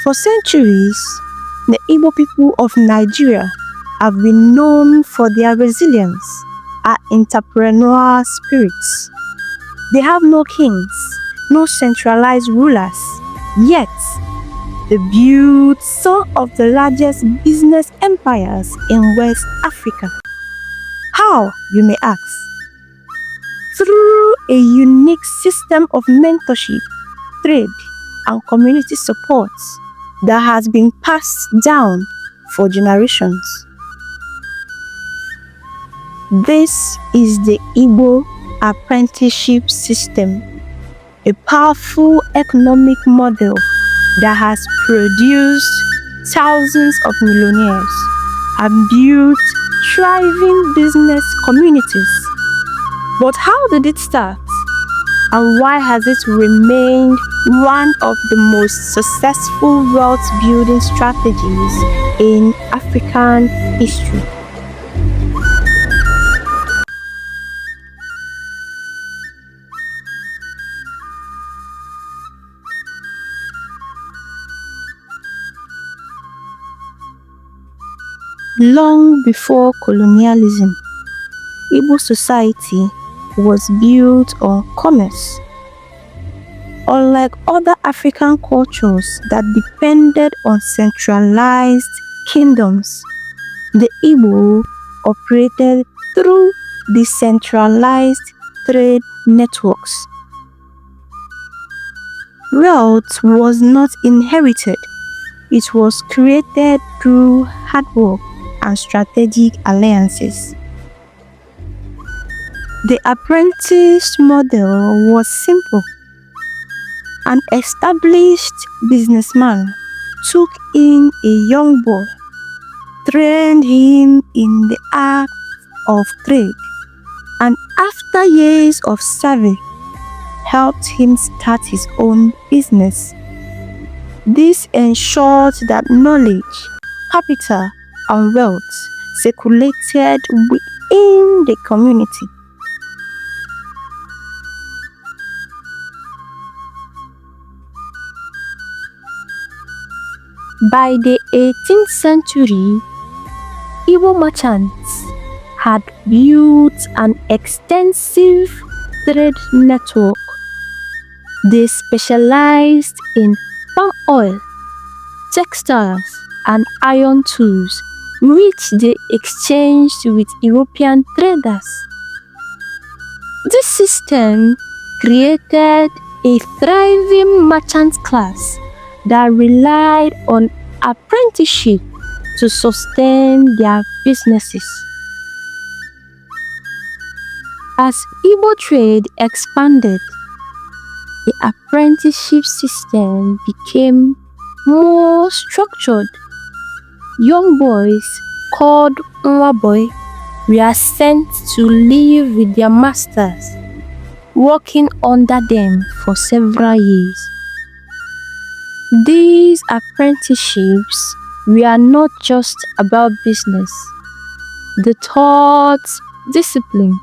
For centuries, the Igbo people of Nigeria have been known for their resilience and entrepreneurial spirits. They have no kings, no centralized rulers, yet they built some of the largest business empires in West Africa. How, you may ask? Through a unique system of mentorship, trade, and community support that has been passed down for generations. This is the Igbo Apprenticeship System, a powerful economic model that has produced thousands of millionaires and built thriving business communities. But how did it start? And why has it remained one of the most successful wealth building strategies in African history? Long before colonialism, Igbo society was built on commerce. Unlike other African cultures that depended on centralized kingdoms, the Igbo operated through decentralized trade networks. Wealth was not inherited, it was created through hard work and strategic alliances. The apprentice model was simple. An established businessman took in a young boy, trained him in the art of trade, and after years of service, helped him start his own business. This ensured that knowledge, capital, and wealth circulated within the community. By the 18th century, Igbo merchants had built an extensive trade network. They specialized in palm oil, textiles, and iron tools, which they exchanged with European traders. This system created a thriving merchant class that relied on apprenticeship to sustain their businesses. As Igbo trade expanded, the apprenticeship system became more structured. Young boys called Nwaboy were sent to live with their masters, working under them for several years. These apprenticeships were not just about business. They taught discipline,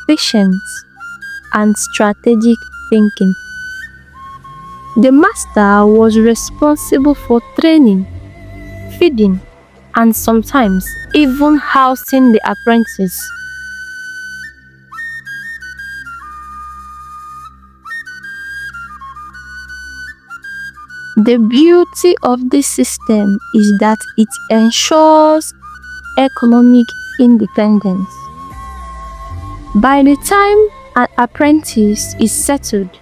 patience, and strategic thinking. The master was responsible for training, feeding, and sometimes even housing the apprentice. The beauty of this system is that it ensures economic independence. By the time an apprentice is settled,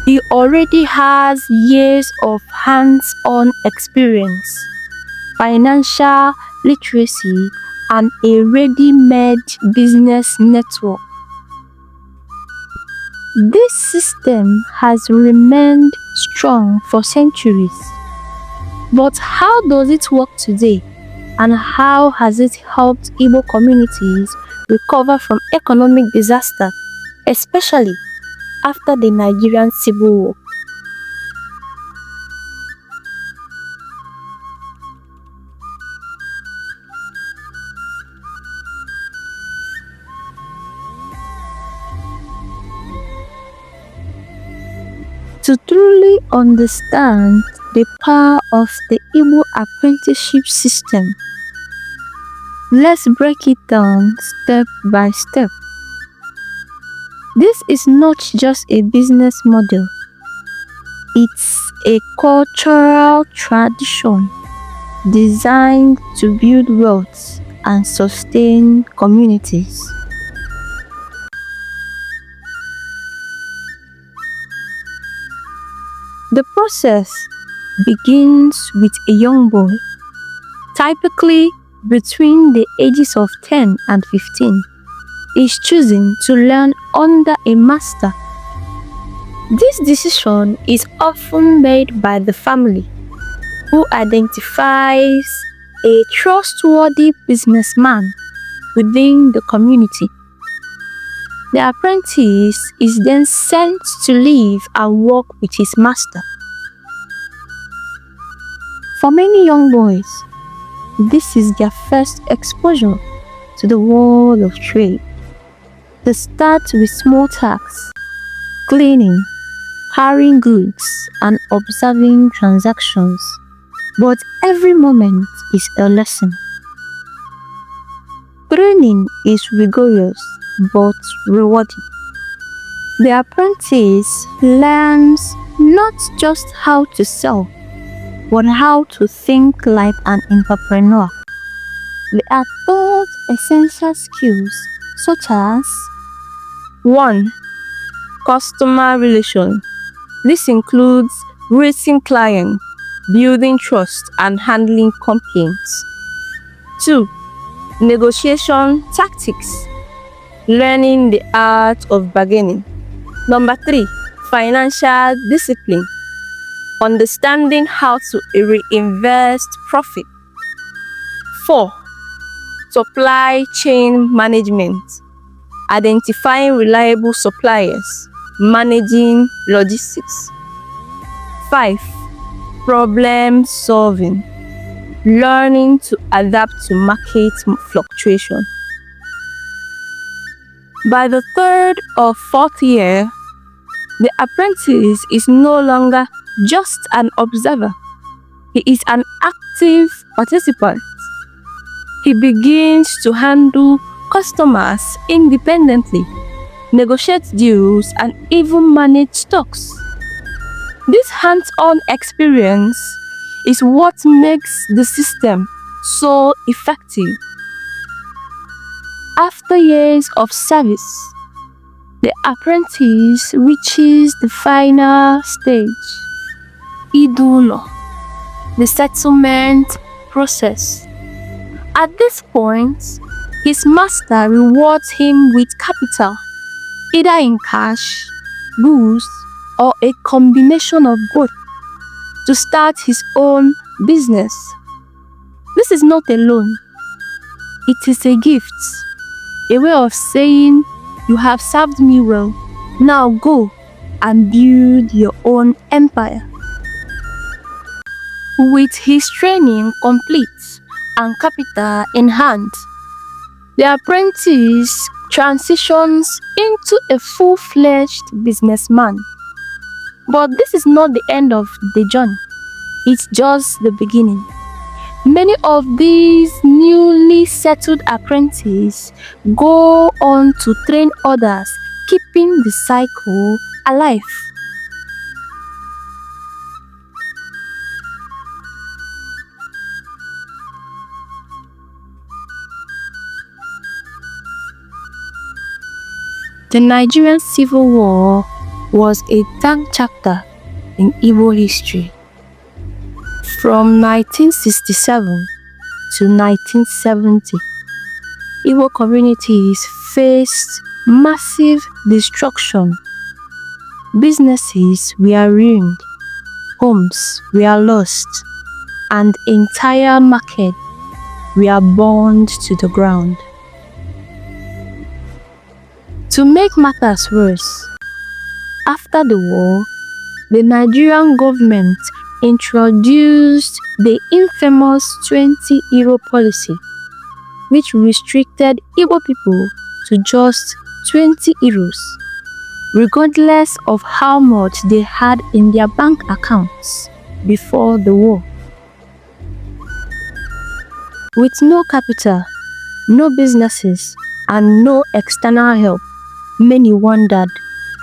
he already has years of hands-on experience, financial literacy, and a ready-made business network. This system has remained strong for centuries. But how does it work today? And how has it helped Igbo communities recover from economic disaster, especially after the Nigerian Civil War? To truly understand the power of the Igbo Apprenticeship System. Let's break it down step by step. This is not just a business model, it's a cultural tradition designed to build wealth and sustain communities. The process begins with a young boy, typically between the ages of 10 and 15, is choosing to learn under a master. This decision is often made by the family, who identifies a trustworthy businessman within the community. The apprentice is then sent to live and work with his master. For many young boys, this is their first exposure to the world of trade. They start with small tasks, cleaning, carrying goods, and observing transactions. But every moment is a lesson. Training is rigorous but rewarding. The apprentice learns not just how to sell, but how to think like an entrepreneur. They are taught essential skills such as 1. Customer relation. This includes raising clients, building trust, and handling complaints. 2. Negotiation tactics. Learning the art of bargaining. 3. Financial discipline. Understanding how to reinvest profit. 4. Supply chain management. Identifying reliable suppliers, managing logistics. 5. Problem solving. Learning to adapt to market fluctuation. By the 3rd or 4th year, the apprentice is no longer just an observer. He is an active participant. He begins to handle customers independently, negotiate deals, and even manage stocks. This hands-on experience is what makes the system so effective. After years of service, the apprentice reaches the final stage, idulo, the settlement process. At this point, his master rewards him with capital, either in cash, goods, or a combination of both, to start his own business. This is not a loan, it is a gift, a way of saying, "You have served me well, now go and build your own empire." With his training complete and capital in hand, the apprentice transitions into a full-fledged businessman. But this is not the end of the journey, it's just the beginning. Many of these newly settled apprentices go on to train others, keeping the cycle alive. The Nigerian Civil War was a dark chapter in Igbo history. From 1967 to 1970, Igbo communities faced massive destruction. Businesses were ruined, homes were lost, and entire markets were burned to the ground. To make matters worse, after the war, the Nigerian government introduced the infamous 20 euro policy, which restricted Igbo people to just 20 euros, regardless of how much they had in their bank accounts. before the war. With no capital, no businesses, and no external help, many wondered,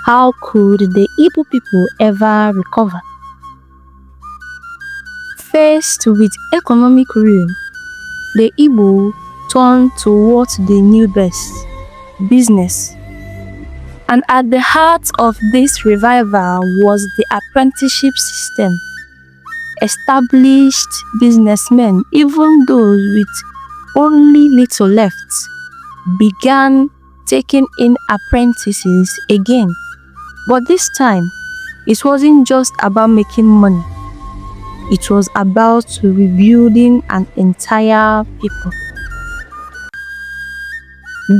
how could the Igbo people ever recover? Faced with economic ruin, the Igbo turned to what they knew best: business. And at the heart of this revival was the apprenticeship system. Established businessmen, even those with only little left, began taking in apprentices again. But this time, it wasn't just about making money. It was about rebuilding an entire people.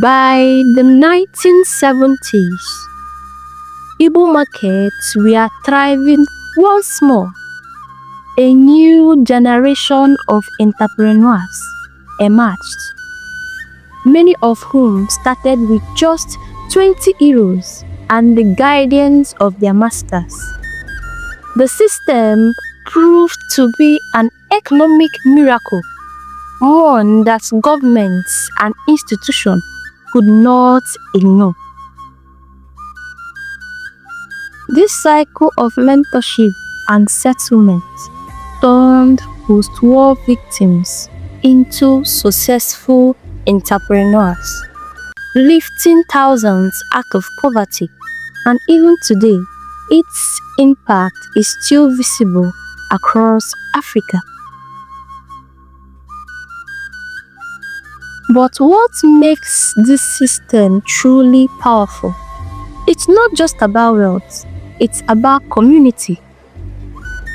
By the 1970s, Igbo markets were thriving once more. A new generation of entrepreneurs emerged, many of whom started with just 20 euros and the guidance of their masters. The system proved to be an economic miracle, one that governments and institutions could not ignore. This cycle of mentorship and settlement turned post-war victims into successful entrepreneurs, lifting thousands out of poverty, and even today, its impact is still visible across Africa. But what makes this system truly powerful? It's not just about wealth, it's about community.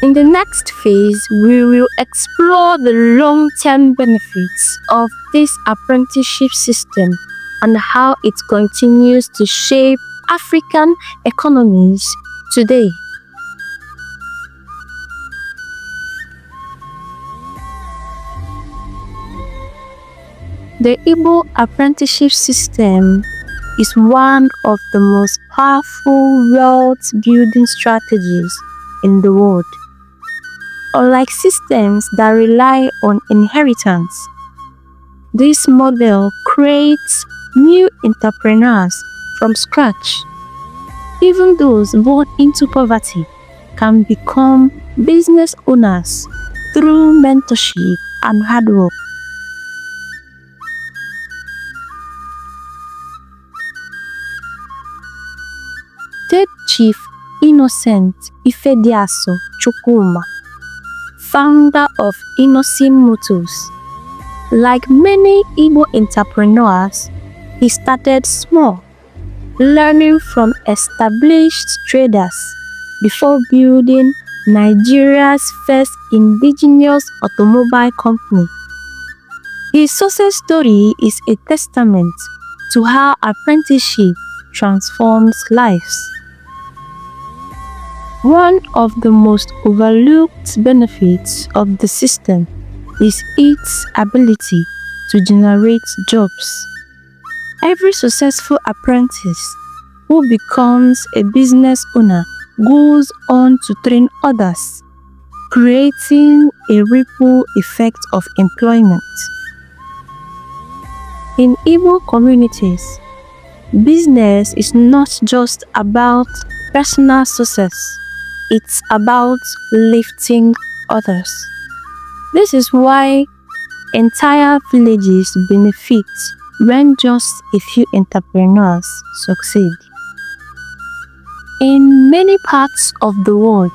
In the next phase, we will explore the long-term benefits of this apprenticeship system and how it continues to shape African economies today. The Igbo Apprenticeship System is one of the most powerful wealth-building strategies in the world. Unlike systems that rely on inheritance, this model creates new entrepreneurs from scratch. Even those born into poverty can become business owners through mentorship and hard work. Third Chief Innocent Ifediaso Chukwuma, founder of Innocent Motors. Like many Igbo entrepreneurs, he started small, learning from established traders before building Nigeria's first indigenous automobile company. His success story is a testament to how apprenticeship transforms lives. One of the most overlooked benefits of the system is its ability to generate jobs. Every successful apprentice who becomes a business owner goes on to train others, creating a ripple effect of employment. In Igbo communities, business is not just about personal success. It's about lifting others. This is why entire villages benefit when just a few entrepreneurs succeed. In many parts of the world,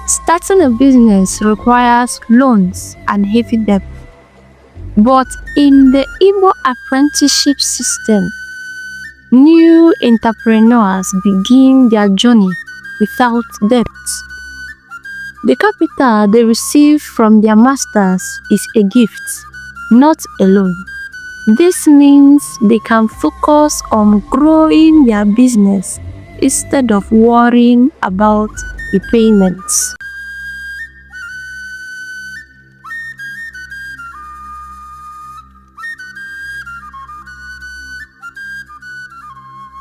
starting a business requires loans and heavy debt. But in the Igbo Apprenticeship System, new entrepreneurs begin their journey without debt. The capital they receive from their masters is a gift, not a loan. This means they can focus on growing their business instead of worrying about repayments.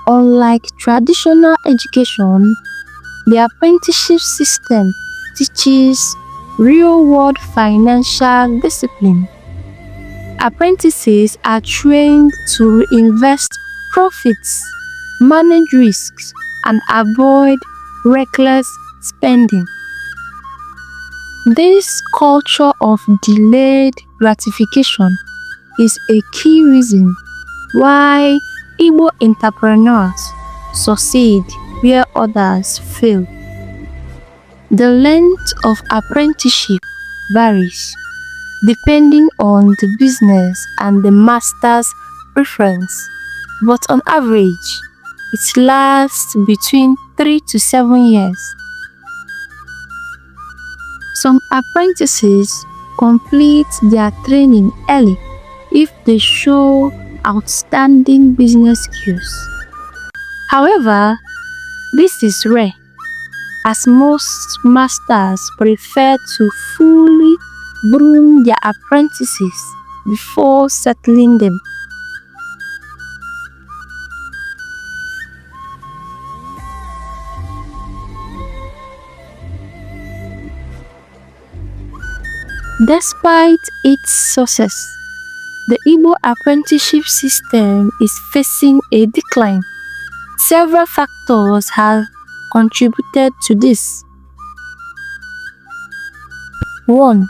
Unlike traditional education, the apprenticeship system teaches real-world financial discipline. Apprentices are trained to reinvest profits, manage risks, and avoid reckless spending. This culture of delayed gratification is a key reason why Igbo entrepreneurs succeed where others fail. The length of apprenticeship varies depending on the business and the master's preference, but on average, it lasts between 3 to 7 years. Some apprentices complete their training early if they show outstanding business skills. However, this is rare, as most masters prefer to fully groom their apprentices before settling them. Despite its success, the Igbo Apprenticeship System is facing a decline. Several factors have contributed to this. 1.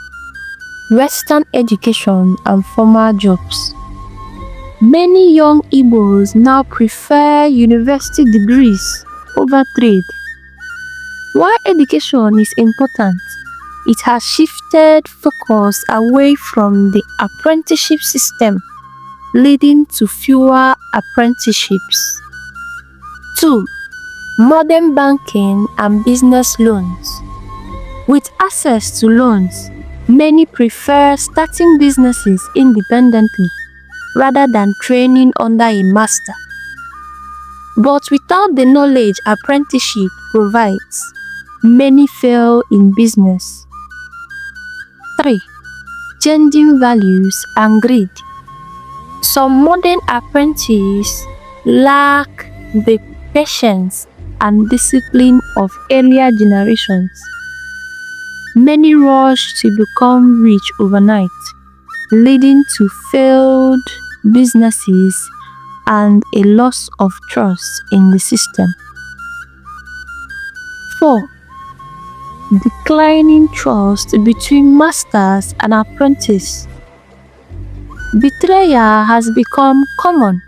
Western education and formal jobs. Many young Igbos now prefer university degrees over trade. While education is important, it has shifted focus away from the apprenticeship system, leading to fewer apprenticeships. 2. Modern banking and business loans. With access to loans, many prefer starting businesses independently rather than training under a master. But without the knowledge apprenticeship provides, many fail in business. 3. Changing values and greed. Some modern apprentices lack the patience and discipline of earlier generations. Many rush to become rich overnight, leading to failed businesses and a loss of trust in the system. 4. Declining trust between masters and apprentice. Betrayal has become common.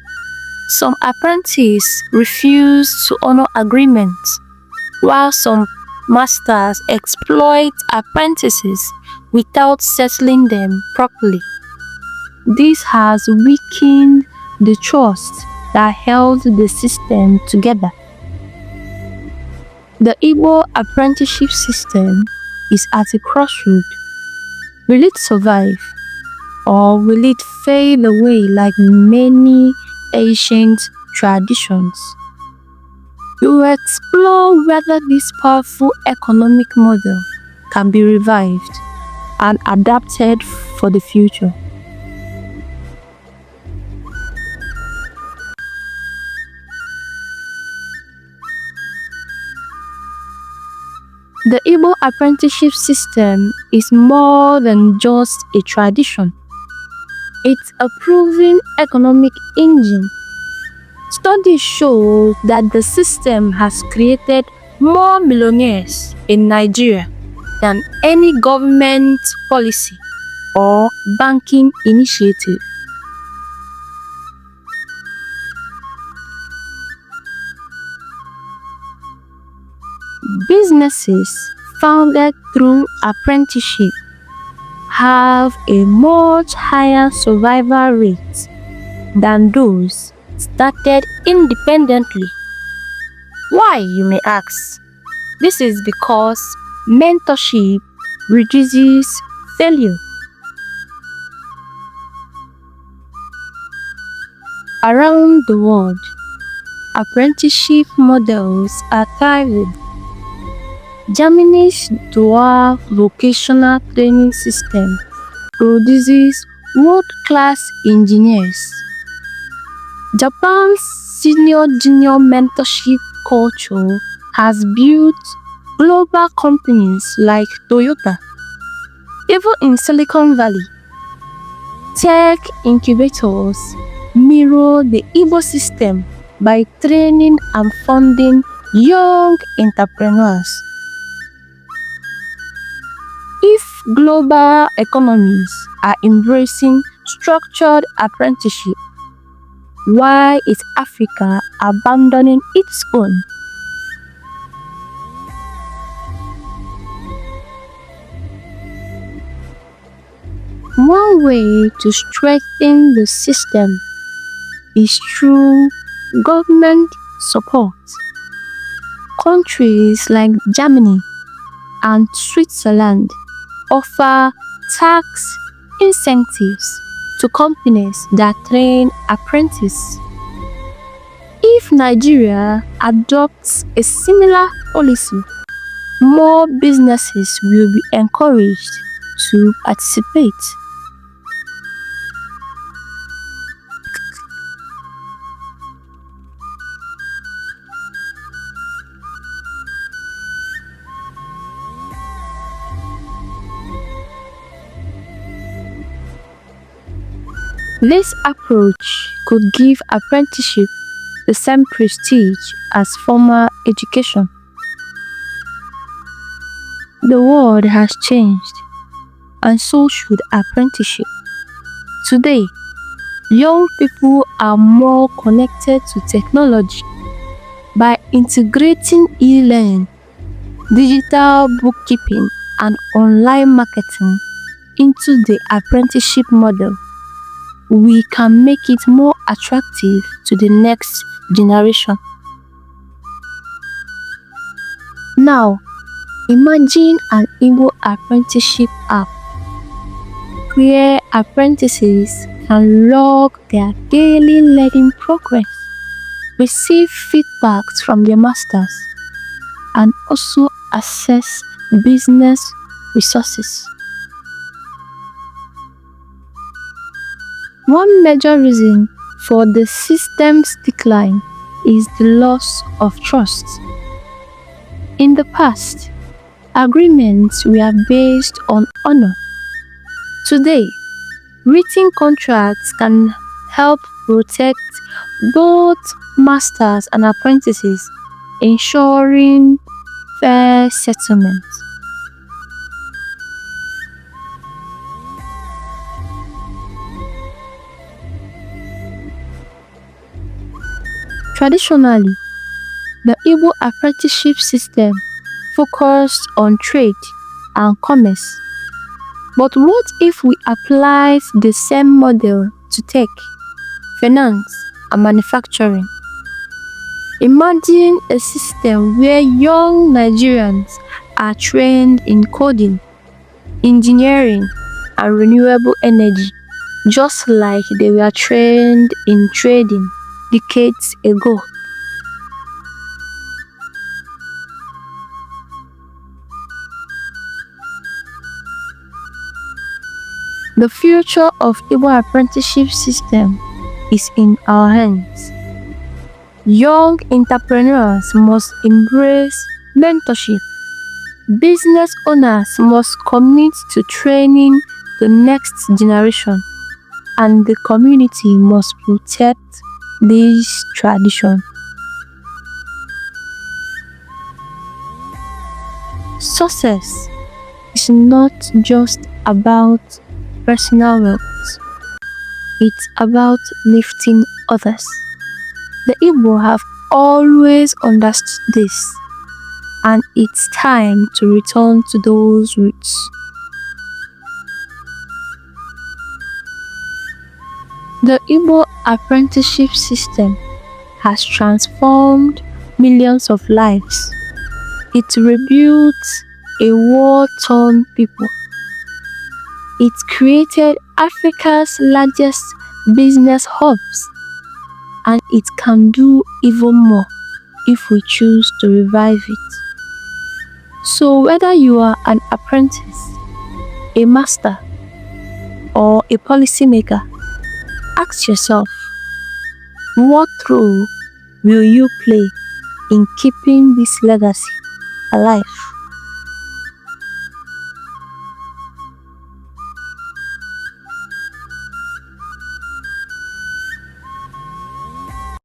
Some apprentices refuse to honor agreements, while some masters exploit apprentices without settling them properly. This has weakened the trust that held the system together. The Igbo Apprenticeship System is at a crossroad. Will it survive, or will it fade away like many ancient traditions? We will explore whether this powerful economic model can be revived and adapted for the future. The Igbo Apprenticeship System is more than just a tradition. It's a proven economic engine. Studies show that the system has created more millionaires in Nigeria than any government policy or banking initiative. Businesses founded through apprenticeship have a much higher survival rate than those started independently. Why, you may ask? This is because mentorship reduces failure. Around the world, apprenticeship models are thriving. Germany's dual vocational training system produces world-class engineers. Japan's senior-junior mentorship culture has built global companies like Toyota, Even in Silicon Valley, tech incubators mirror the Igbo system by training and funding young entrepreneurs. If global economies are embracing structured apprenticeship, why is Africa abandoning its own? One way to strengthen the system is through government support. Countries like Germany and Switzerland offer tax incentives to companies that train apprentices. If Nigeria adopts a similar policy, more businesses will be encouraged to participate. This approach could give apprenticeship the same prestige as formal education. The world has changed, and so should apprenticeship. Today, young people are more connected to technology. By integrating e-learning, digital bookkeeping, and online marketing into the apprenticeship model, we can make it more attractive to the next generation. Now, imagine an Igbo apprenticeship app where apprentices can log their daily learning progress, receive feedback from their masters, and also access business resources. One major reason for the system's decline is the loss of trust. In the past, agreements were based on honor. Today, written contracts can help protect both masters and apprentices, ensuring fair settlement. Traditionally, the Igbo Apprenticeship System focused on trade and commerce. But what if we applied the same model to tech, finance, and manufacturing? Imagine a system where young Nigerians are trained in coding, engineering, and renewable energy, just like they were trained in trading decades ago. The future of Igbo Apprenticeship System is in our hands. Young entrepreneurs must embrace mentorship. Business owners must commit to training the next generation, and the community must protect this tradition. Success is not just about personal wealth, it's about lifting others. The Igbo have always understood this, and it's time to return to those roots. The Igbo Apprenticeship System has transformed millions of lives. It rebuilt a war-torn people. It created Africa's largest business hubs, and it can do even more if we choose to revive it. So whether you are an apprentice, a master, or a policymaker, ask yourself, what role will you play in keeping this legacy alive?